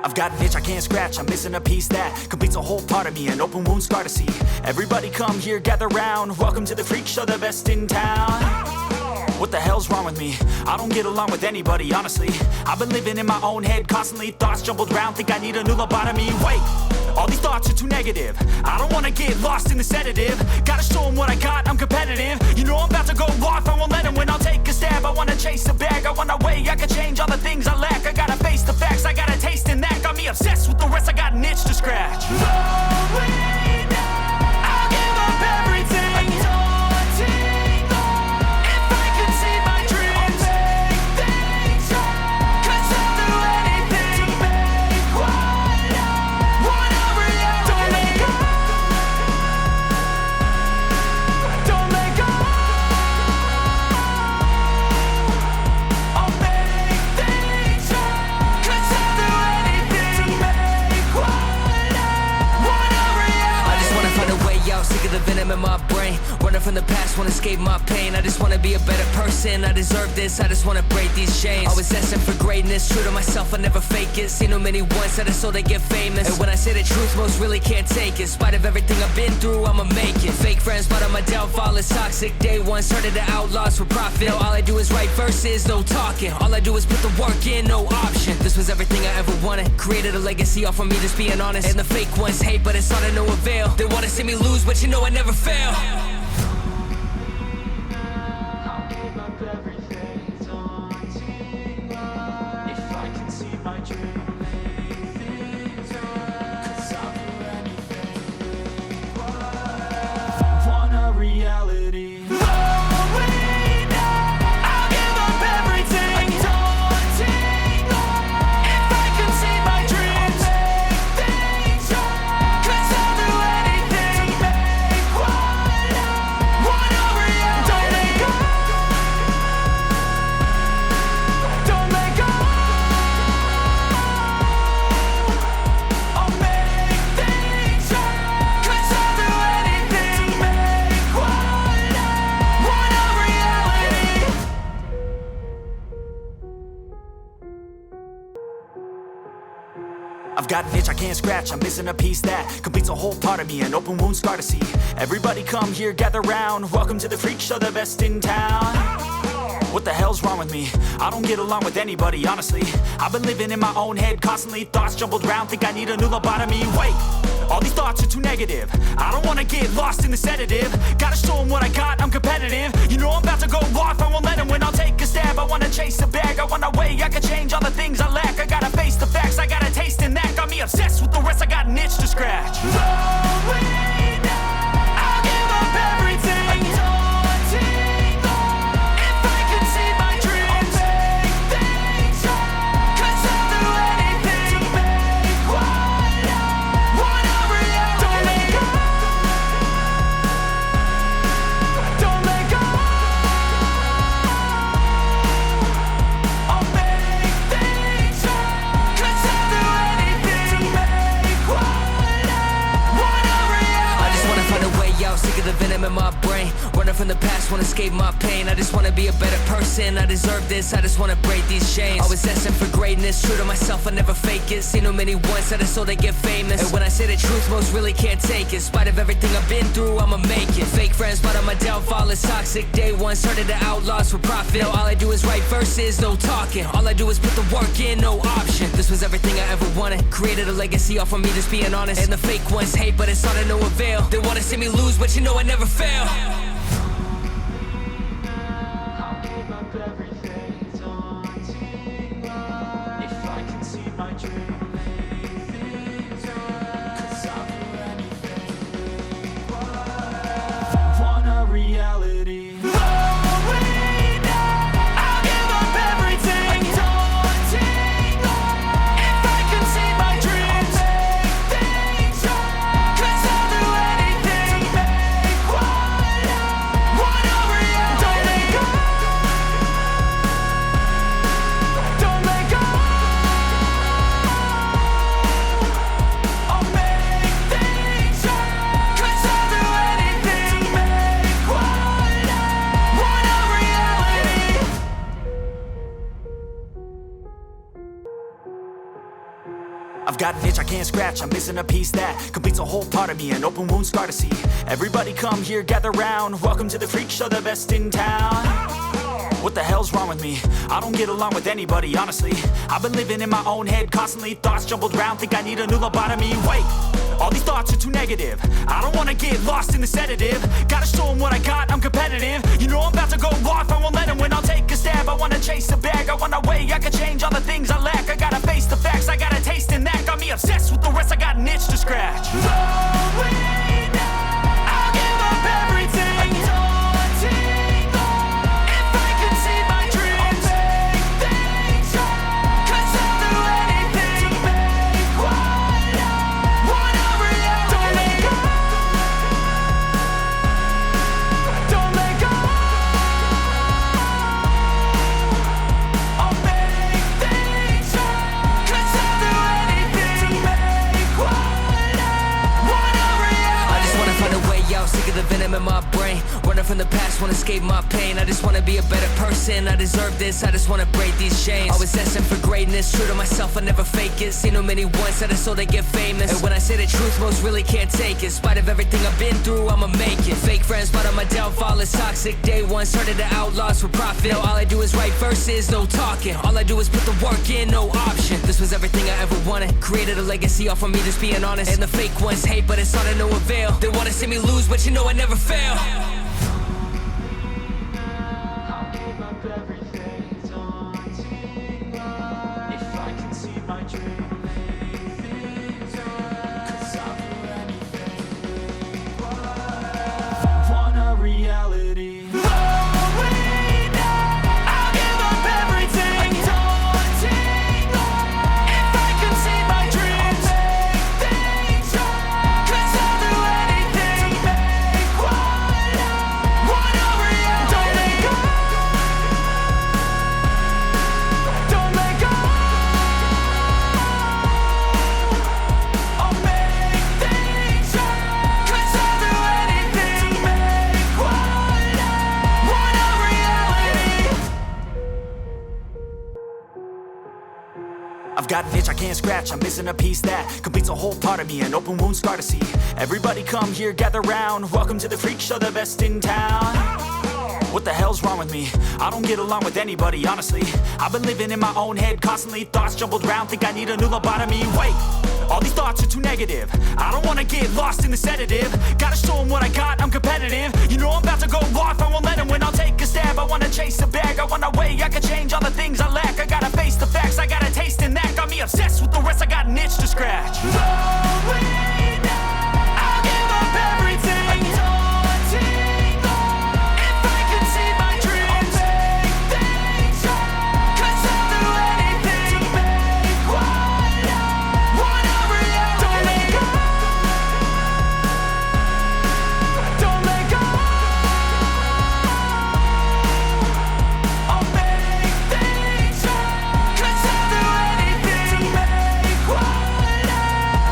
I've got an itch I can't scratch, I'm missing a piece that completes a whole part of me, an open wound scar to see. Everybody come here, gather round, welcome to the freak show, the best in town. What the hell's wrong with me? I don't get along with anybody, honestly. I've been living in my own head constantly, thoughts jumbled round, think I need a new lobotomy. Wait, all these thoughts are too negative. I don't wanna get lost in the sedative. Gotta show them what I got, I'm competitive. You know I'm about to go off, I won't let them win. I'll take a stab, I wanna chase a bag. I wanna weigh, I can change all the things I lack. I gotta face the facts, I got a taste in that. Got me obsessed with the rest, I got an itch to scratch. Lonely now, I'll give up everything. Daunting though, if I could see my dreams, I'll make things right. 'Cause I'll do anything to make what I want a reality. Don't let go, don't let go. I'll make things right. 'Cause I'll do anything to make what I want a reality. I just wanna find a way out, sick of the venom in my brain. Running from the past, wanna escape my pain. I just wanna be a better person, I deserve this. I just wanna break these chains. Always asking for greatness, true to myself, I never fake it. Seen too many once that I so they get famous. And when I say the truth, most really can't take it. In spite of everything I've been through, I'ma make it. Fake friends, but on my downfall is toxic. Day one, started the outlaws for profit. Now all I do is write verses, no talking. All I do is put the work in, no option. This was everything I ever wanted. Created a legacy off of me, just being honest. And the fake ones hate, but it's all to no avail. They wanna see me lose, but you know I never fail. I'll give up everything, daunting though, if I can see my dream, make things right. 'Cause I'll do anything, want a reality. Lonely now, I'll give up everything. Daunting though, if I can see my dreams, make things right. 'Cause I'll do anything to make what I want a reality. Don't let go, don't let go. I'll make things right. 'Cause I'll do anything to make what I want a reality. I've got an itch I can't scratch, I'm missing a piece that completes a whole part of me, an open wound scar to see. Everybody come here, gather round, welcome to the freak show, the best in town. What the hell's wrong with me? I don't get along with anybody, honestly. I've been living in my own head constantly, thoughts jumbled round, think I need a new lobotomy. Wait, all these thoughts are too negative. I don't wanna get lost in the sedative. Gotta show them what I got, I'm competitive. You know I'm about to go off, I won't let them win. I'll take a stab, I wanna chase a bag. I wanna weigh, I can change all the things I lack. I gotta face the facts, I got a taste in that. Got me obsessed with the rest, I got an itch to scratch. Lonely now, I'll give up everything. Daunting though, if I can see my dreams, I'll make things right. 'Cause I'll do anything to make what I want a reality. Don't let go, don't let go. I'll make things right. 'Cause I'll do anything to make what I want a reality. I just wanna find a way out, sick of the venom in my brain. Running from the past, wanna escape my pain. I just wanna be a better person, I deserve this. I just wanna break these chains. Always asking for greatness, true to myself, I never fake it. Seen too many once that I so they get famous. And when I say the truth, most really can't take it. In spite of everything I've been through, I'ma make it. Fake friends, but on my downfall is toxic. Day one, started the outlaws for profit. Now all I do is write verses, no talking. All I do is put the work in, no option. This was everything I ever wanted. Created a legacy off of me, just being honest. And the fake ones hate, but it's all to no avail. They wanna see me lose, but you know I never fail. I'll give up everything, daunting though, if I can see my dream, make things right. 'Cause I'll do anything, want a reality. Lonely now, I'll give up everything. Daunting though, if I can see my dreams, make things right. 'Cause I'll do anything to make what I got an itch I can't scratch, I'm missing a piece that completes a whole part of me, an open wound scar to see. Everybody come here, gather round, welcome to the freak show, the best in town. What the hell's wrong with me? I don't get along with anybody, honestly. I've been living in my own head constantly, thoughts jumbled round, think I need a new lobotomy. Wait, all these thoughts are too negative, I don't wanna get lost in the sedative. Gotta show them what I got, I'm competitive. You know I'm about to go off, I won't let them win, I'll take a stab. I wanna chase a bag, I want a way I can change all the things I lack. I gotta face the facts, I got a taste in that. Got me obsessed with the rest, I got an itch to scratch. I'll give up everything. If I can see my dreams, make things right. 'Cause I'll do anything to make what I want a reality. Don't let go. Don't let go. I'll make things right. 'Cause I'll do anything to make what I want a reality. I just wanna find a way out, sick of the venom in my brain. Running from the past, wanna escape my pain. I just wanna be a better person, I deserve this. I just wanna break these chains. Always asking for greatness, true to myself, I never fake it. Seen too many once that I so they get famous. And when I say the truth, most really can't take it. In spite of everything I've been through, I'ma make it. Fake friends, but on my downfall is toxic. Day one, started to outlaws for profit. Now all I do is write verses, no talking. All I do is put the work in, no option. This was everything I ever wanted. Created a legacy off of me, just being honest. And the fake ones hate, but it's all to no avail. They wanna see me lose, but you know I never fail. Reality. I'll give up everything. If I can see my dreams, make things right. 'Cause I'll do anything to make what I want a reality. Don't let go. Don't let go. I'll make things right. 'Cause I'll do anything to make what I want a reality. I've got an itch I can't scratch, I'm missing a piece that completes a whole part of me, an open wound scar to see. Everybody come here, gather round, welcome to the freak show, the best in town. What the hell's wrong with me? I don't get along with anybody, honestly. I've been living in my own head constantly, thoughts jumbled round, think I need a new lobotomy. Wait, all these thoughts are too negative, I don't wanna get lost in the sedative. Gotta show them what I got, I'm competitive. You know I'm about to go off, I won't let them win, I'll take a stab. I wanna chase a bag, I want a way I can change all the things I lack. I gotta face the facts, I got a taste in that. Got me obsessed with the rest, I got an itch to scratch. I'll give up everything. If I can see my dreams, make things right. 'Cause I'll do anything to make what I want a reality. Don't let go. Don't let go. I'll make things right. 'Cause I'll do anything to make what I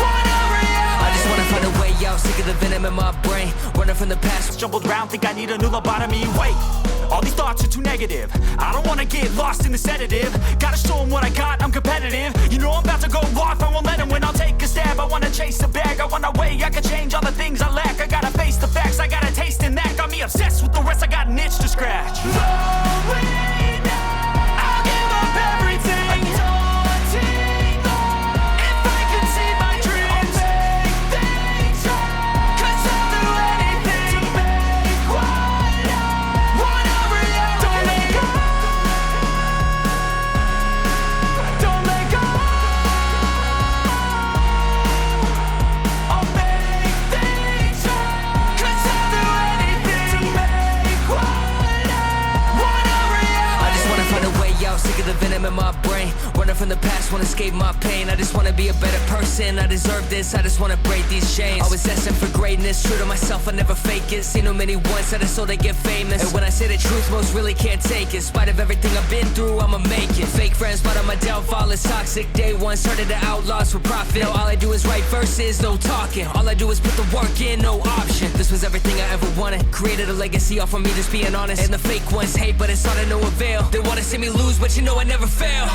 want a reality. I just wanna find a way out, sick of the venom in my brain. Running from the past, Jumbled round, think I need a new lobotomy. Wait, all these thoughts are too negative, I don't wanna get lost in the sedative. Gotta show them what I got, I'm competitive. You know I'm about to go off, I won't let them win, I'll take a stab. I wanna chase a bag, I want a way I can change all the things I lack. I gotta face the facts, I got a taste in that. Got me obsessed with the rest, I got an itch to scratch. I'll give up everything. If I can see my dreams, make things right. 'Cause I'll do anything to make what I want a reality. Don't let go. Don't let go. I'll make things right. 'Cause I'll do anything to make what I want a reality. I just wanna find a way out, sick of the venom in my brain. Running from the past, wanna escape my pain. I just wanna be a better person, I deserve this. I just wanna break these chains. Always asking for greatness, true to myself, I never fake it. Seen too many once that I so they get famous. And when I say the truth, most really can't take it. In spite of everything I've been through, I'ma make it. Fake friends, but on my downfall is toxic. Day one, started to outlaws for profit. Now all I do is write verses, no talking. All I do is put the work in, no option. This was everything I ever wanted. Created a legacy off of me, just being honest. And the fake ones hate, but it's all to no avail. They wanna see me lose, but you know I never fail.